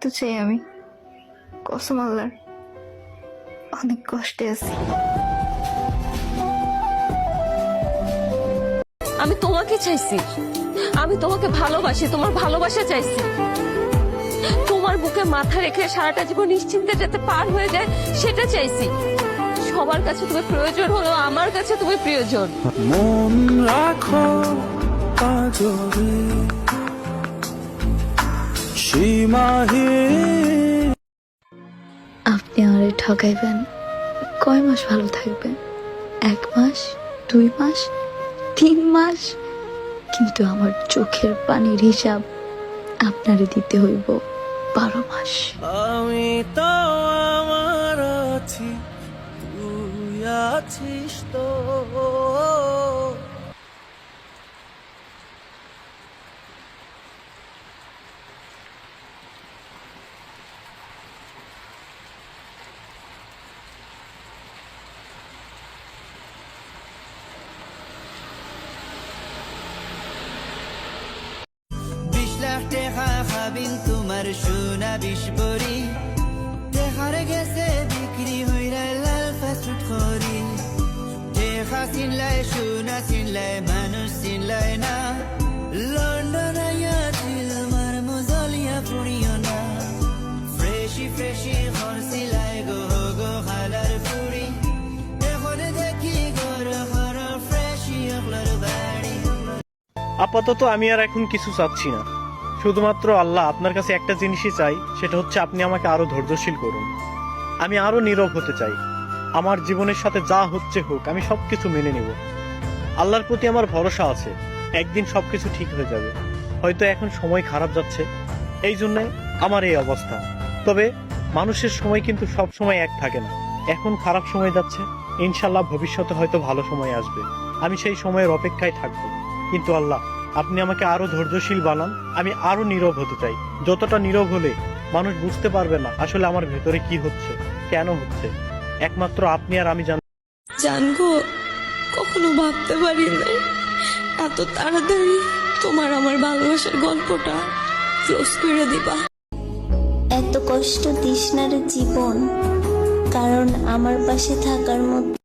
মৃত্যু চাই আমি, কসম আল্লাহর। অনেক কষ্টে আছি। আমি তোমাকে চাইছি, আমি তোমাকে ভালোবাসি, তোমার ভালোবাসা চাইছি। তোমার বুকে মাথা রেখে সারাটা জীবন নিশ্চিন্তে যাতে পার হয়ে যায় সেটা চাইছি। সবার কাছে তুমি প্রয়োজন হলো, আমার কাছে তুমি প্রিয়জন। মন রাখো পাজরে সীমাহীন। আপনি আমারে ঠকাইবেন, কয় মাস ভালো থাকবেন? 1 মাস, 2 মাস, 3 মাস, কিন্তু আমার চোখের পানির হিসাব আপনারে দিতে হইব 12 মাস। আমি তো আমার আছি, তুই আছিস তো। তোমার সোনা বিশবরি দেখার গেছে বিক্রি হইরা লাল ফাস্ট করি। দেখা চিনলাই সোনা চিনলাই মানুষ চিনলাই না। লন্ডন আইয়া দিল মার মজলিয়া পুরিও না। ফ্রেশি ফ্রেশি হরসিলাই গো গো খালার পুরি। এখন দেখি ঘর ঘর ফ্রেশি অকলার বাড়ি। আপাতত আমি আর এখন কিছু চাচ্ছি না, শুধুমাত্র আল্লাহ আপনার কাছে একটা জিনিসই চাই, সেটা হচ্ছে আপনি আমাকে আরো ধৈর্যশীল করুন। আমি আরো নীরব হতে চাই। আমার জীবনের সাথে যা হচ্ছে হোক, আমি সবকিছু মেনে নিব। আল্লাহর প্রতি আমার ভরসা আছে, একদিন সবকিছু ঠিক হয়ে যাবে। হয়তো এখন সময় খারাপ যাচ্ছে, এই জন্যে আমার এই অবস্থা। তবে মানুষের সময় কিন্তু সব সময় এক থাকে না। এখন খারাপ সময় যাচ্ছে, ইনশাল্লাহ ভবিষ্যতে হয়তো ভালো সময় আসবে। আমি সেই সময়ের অপেক্ষায় থাকবো। কিন্তু আল্লাহ, আপনি আমাকে আরো ধৈর্যশীল বানান। আমি আরো নীরব হতে চাই। যতটা নীরব হলে মানুষ বুঝতে পারবে না আসলে আমার ভেতরে কি হচ্ছে, কেন হচ্ছে। একমাত্র আপনি আর আমি জানবো, কখনো ভাবতে পারি নাই এত তাড়াতাড়ি তোমার আমার ভালোবাসার গল্পটা ক্লোজ করে দিবা। এত কষ্ট দিস না রে জীবন, কারণ আমার পাশে থাকার মতো